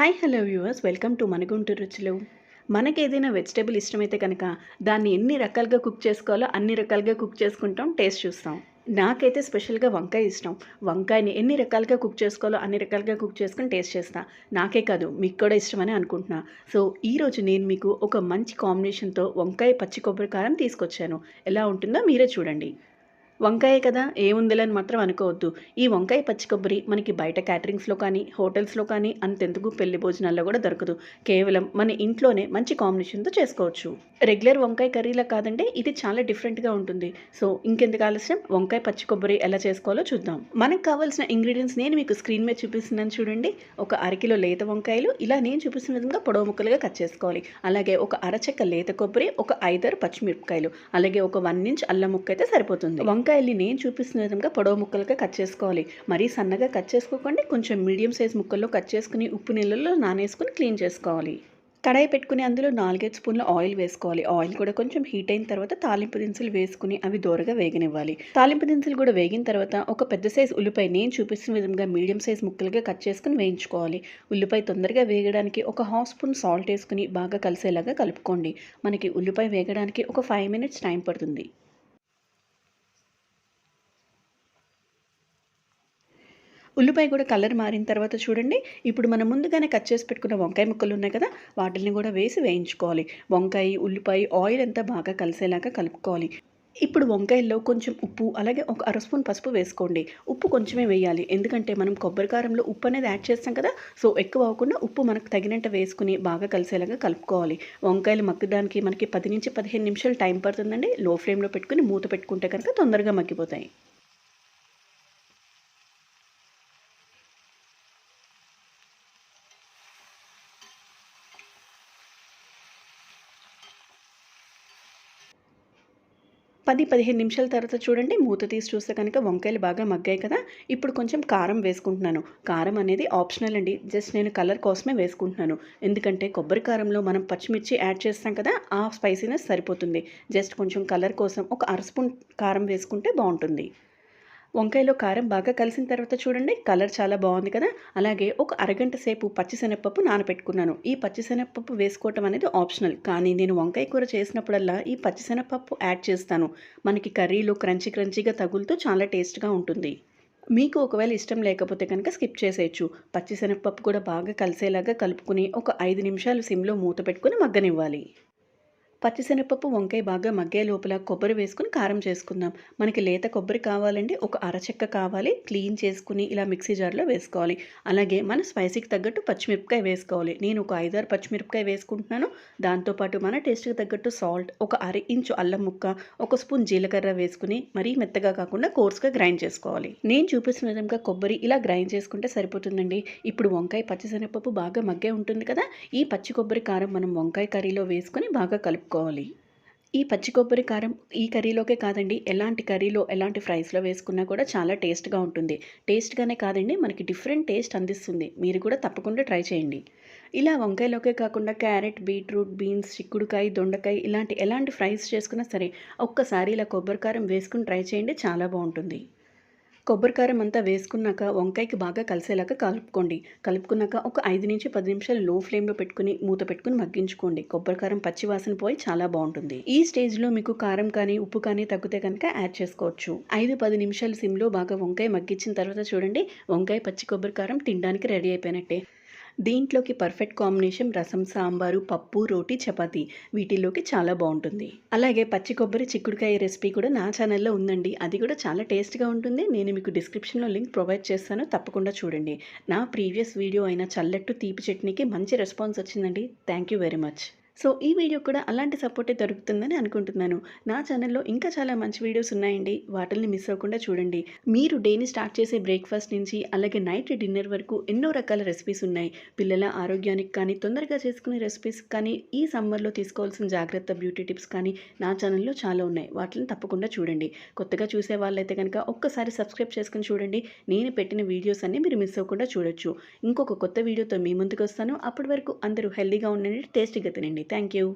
Hi hello viewers, welcome to మన గుంటూరు రుచులు. మనకేదైనా వెజిటేబుల్ ఇష్టమైతే కనుక దాన్ని ఎన్ని రకాలుగా కుక్ చేసుకోవాలో అన్ని రకాలుగా కుక్ చేసుకుంటాం, టేస్ట్ చూస్తాం. నాకైతే స్పెషల్గా వంకాయ ఇష్టం. వంకాయని ఎన్ని రకాలుగా కుక్ చేసుకోవాలో అన్ని రకాలుగా కుక్ చేసుకొని టేస్ట్ చేస్తా. నాకే కాదు, మీకు కూడా ఇష్టమని అనుకుంటున్నా. సో ఈరోజు నేను మీకు ఒక మంచి కాంబినేషన్తో వంకాయ పచ్చి కొబ్బరి కారం తీసుకొచ్చాను. ఎలా ఉంటుందో మీరే చూడండి. వంకాయే కదా, ఏముందిలే అని మాత్రం అనుకోవద్దు. ఈ వంకాయ పచ్చి కొబ్బరి మనకి బయట క్యాటరింగ్స్‌లో కానీ, హోటల్స్‌లో కానీ అంతెందుకు పెళ్లి భోజనాల్లో కూడా దొరకదు. కేవలం మన ఇంట్లోనే మంచి కాంబినేషన్‌తో చేసుకోవచ్చు. రెగ్యులర్ వంకాయ కర్రీలా కాదండి, ఇది చాలా డిఫరెంట్‌గా ఉంటుంది. సో ఇంకెందుకు ఆలస్యం, వంకాయ పచ్చి కొబ్బరి ఎలా చేసుకోవాలో చూద్దాం. మనకు కావాల్సిన ఇంగ్రీడియెంట్స్ నేను మీకు స్క్రీన్ మీద చూపిస్తున్నాను చూడండి. ఒక అరకిలో లేత వంకాయలు ఇలా నేను చూపిస్తున్న విధంగా పొడవు ముక్కలుగా కట్ చేసుకోవాలి. అలాగే ఒక అరచెక్క లేత కొబ్బరి, ఒక 5, 6 పచ్చిమిరపకాయలు, అలాగే ఒక 1 ఇంచ్ అల్లం ముక్క అయితే సరిపోతుంది. వంకాయల్ని నేను చూపిస్తున్న విధంగా పొడవు ముక్కలుగా కట్ చేసుకోవాలి. మరీ సన్నగా కట్ చేసుకోకండి, కొంచెం మీడియం సైజ్ ముక్కల్లో కట్ చేసుకుని ఉప్పు నీళ్ళల్లో నానేసుకుని క్లీన్ చేసుకోవాలి. కడాయి పెట్టుకుని అందులో 4, 5 స్పూన్ల ఆయిల్ వేసుకోవాలి. ఆయిల్ కూడా కొంచెం హీట్ అయిన తర్వాత తాలింపు దినుసులు వేసుకుని అవి దోరగా వేగనివ్వాలి. తాలింపు దినుసులు కూడా వేగిన తర్వాత ఒక పెద్ద సైజ్ ఉల్లిపాయ నేను చూపిస్తున్న విధంగా మీడియం సైజ్ ముక్కలుగా కట్ చేసుకుని వేయించుకోవాలి. ఉల్లిపాయ తొందరగా వేగడానికి ఒక హాఫ్ స్పూన్ సాల్ట్ వేసుకుని బాగా కలిసేలాగా కలుపుకోండి. మనకి ఉల్లిపాయ వేగడానికి ఒక 5 మినిట్స్ టైం పడుతుంది. ఉల్లిపాయ కూడా కలర్ మారిన తర్వాత చూడండి, ఇప్పుడు మనం ముందుగానే కట్ చేసి పెట్టుకున్న వంకాయ ముక్కలు ఉన్నాయి కదా, వాటిని కూడా వేసి వేయించుకోవాలి. వంకాయ, ఉల్లిపాయ, ఆయిల్ అంతా బాగా కలిసేలాగా కలుపుకోవాలి. ఇప్పుడు వంకాయల్లో కొంచెం ఉప్పు, అలాగే ఒక అర స్పూన్ పసుపు వేసుకోండి. ఉప్పు కొంచెమే వేయాలి, ఎందుకంటే మనం కొబ్బరి కారంలో ఉప్పు అనేది యాడ్ చేస్తాం కదా. సో ఎక్కువ అవ్వకుండా ఉప్పు మనకు తగినంత వేసుకుని బాగా కలిసేలాగా కలుపుకోవాలి. వంకాయలు మగ్గడానికి మనకి 10 నుంచి 15 నిమిషాలు టైం పడుతుందండి. లో ఫ్లేమ్లో పెట్టుకుని మూత పెట్టుకుంటే కనుక తొందరగా మగ్గిపోతాయి. 10, 15 నిమిషాల తర్వాత చూడండి, మూత తీసి చూస్తే కనుక వంకాయలు బాగా మగ్గాయి కదా. ఇప్పుడు కొంచెం కారం వేసుకుంటున్నాను. కారం అనేది ఆప్షనల్ అండి, జస్ట్ నేను కలర్ కోసమే వేసుకుంటున్నాను. ఎందుకంటే కొబ్బరి కారంలో మనం పచ్చిమిర్చి యాడ్ చేస్తాం కదా, ఆ స్పైసీనెస్ సరిపోతుంది. జస్ట్ కొంచెం కలర్ కోసం ఒక అర స్పూన్ కారం వేసుకుంటే బాగుంటుంది. వంకాయలో కారం బాగా కలిసిన తర్వాత చూడండి, కలర్ చాలా బాగుంది కదా. అలాగే ఒక అరగంట సేపు పచ్చిశనగపప్పు నానబెట్టుకున్నాను. ఈ పచ్చిశనగపప్పు వేసుకోవటం అనేది ఆప్షనల్, కానీ నేను వంకాయ కూర చేసినప్పుడల్లా ఈ పచ్చిశనగపప్పు యాడ్ చేస్తాను. మనకి కర్రీలో క్రంచీ క్రంచీగా తగులుతూ చాలా టేస్ట్గా ఉంటుంది. మీకు ఒకవేళ ఇష్టం లేకపోతే కనుక స్కిప్ చేసేయచ్చు. పచ్చిశనగపప్పు కూడా బాగా కలిసేలాగా కలుపుకుని ఒక 5 నిమిషాలు సిమ్లో మూత పెట్టుకుని మగ్గనివ్వాలి. పచ్చిశనగపప్పు, వంకాయ బాగా మగ్గే లోపల కొబ్బరి వేసుకుని కారం చేసుకుందాం. మనకి లేత కొబ్బరి కావాలండి, ఒక అరచెక్క కావాలి. క్లీన్ చేసుకుని ఇలా మిక్సీ జార్లో వేసుకోవాలి. అలాగే మన స్పైసీకి తగ్గట్టు పచ్చిమిరపకాయ వేసుకోవాలి. నేను ఒక 5, 6 పచ్చిమిరపకాయ వేసుకుంటున్నాను. దాంతోపాటు మన టేస్ట్కి తగ్గట్టు సాల్ట్, ఒక అర ఇంచు అల్లం ముక్క, ఒక స్పూన్ జీలకర్ర వేసుకుని మరీ మెత్తగా కాకుండా కోర్స్గా గ్రైండ్ చేసుకోవాలి. నేను చూపిస్తున్న విధంగా కొబ్బరి ఇలా గ్రైండ్ చేసుకుంటే సరిపోతుందండి. ఇప్పుడు వంకాయ పచ్చిశనగపప్పు బాగా మగ్గే ఉంటుంది కదా, ఈ పచ్చి కొబ్బరి కారం మనం వంకాయ కర్రీలో వేసుకొని బాగా కలుపుకోవాలి. ఈ పచ్చి కొబ్బరి కారం ఈ కర్రీలోకే కాదండి, ఎలాంటి కర్రీలో ఎలాంటి ఫ్రైస్లో వేసుకున్నా కూడా చాలా టేస్ట్గా ఉంటుంది. టేస్ట్గానే కాదండి, మనకి డిఫరెంట్ టేస్ట్ అందిస్తుంది. మీరు కూడా తప్పకుండా ట్రై చేయండి. ఇలా వంకాయలోకే కాకుండా క్యారెట్, బీట్రూట్, బీన్స్, చిక్కుడుకాయ, దొండకాయ ఇలాంటి ఎలాంటి ఫ్రైస్ చేసుకున్నా సరే ఒక్కసారి ఇలా కొబ్బరి కారం వేసుకుని ట్రై చేయండి, చాలా బాగుంటుంది. కొబ్బరి కారం అంతా వేసుకున్నాక వంకాయకి బాగా కలిసేలాగా కలుపుకోండి. కలుపుకున్నాక ఒక 5 నుంచి 10 నిమిషాలు లో ఫ్లేమ్లో పెట్టుకుని మూత పెట్టుకుని మగ్గించుకోండి. కొబ్బరి కారం పచ్చి వాసన పోయి చాలా బాగుంటుంది. ఈ స్టేజ్లో మీకు కారం కానీ ఉప్పు కానీ తగ్గితే కనుక యాడ్ చేసుకోవచ్చు. 5, 10 నిమిషాలు సిమ్లో బాగా వంకాయ మగ్గించిన తర్వాత చూడండి, వంకాయ పచ్చి కొబ్బరి కారం తినడానికి రెడీ అయిపోయినట్టే. దీంట్లోకి పర్ఫెక్ట్ కాంబినేషన్ రసం, సాంబారు, పప్పు, రోటీ, చపాతీ వీటిల్లోకి చాలా బాగుంటుంది. అలాగే పచ్చి కొబ్బరి చిక్కుడుకాయ రెసిపీ కూడా నా ఛానల్లో ఉందండి. అది కూడా చాలా టేస్ట్గా ఉంటుంది. నేను మీకు డిస్క్రిప్షన్లో లింక్ ప్రొవైడ్ చేస్తాను, తప్పకుండా చూడండి. నా ప్రీవియస్ వీడియో అయిన చల్లట్టు తీపి చట్నీకి మంచి రెస్పాన్స్ వచ్చిందండి. Thank you very much. So ఈ వీడియో కూడా అలాంటి సపోర్టే దొరుకుతుందని అనుకుంటున్నాను. నా ఛానల్లో ఇంకా చాలా మంచి వీడియోస్ ఉన్నాయండి, వాటిని మిస్ అవ్వకుండా చూడండి. మీరు డేని స్టార్ట్ చేసే బ్రేక్ఫాస్ట్ నుంచి అలాగే నైట్ డిన్నర్ వరకు ఎన్నో రకాల రెసిపీస్ ఉన్నాయి. పిల్లల ఆరోగ్యానికి కానీ, తొందరగా చేసుకునే రెసిపీస్ కానీ, ఈ సమ్మర్లో తీసుకోవాల్సిన జాగ్రత్త బ్యూటీ టిప్స్ కానీ నా ఛానల్లో చాలా ఉన్నాయి. వాటిని తప్పకుండా చూడండి. కొత్తగా చూసే వాళ్ళైతే కనుక ఒక్కసారి సబ్స్క్రైబ్ చేసుకుని చూడండి. నేను పెట్టిన వీడియోస్ అన్నీ మీరు మిస్ అవ్వకుండా చూడొచ్చు. ఇంకొక కొత్త వీడియోతో మీ ముందుకు వస్తాను. అప్పటి వరకు అందరూ హెల్దీగా ఉండండి, టేస్టీగా తినండి. Thank you.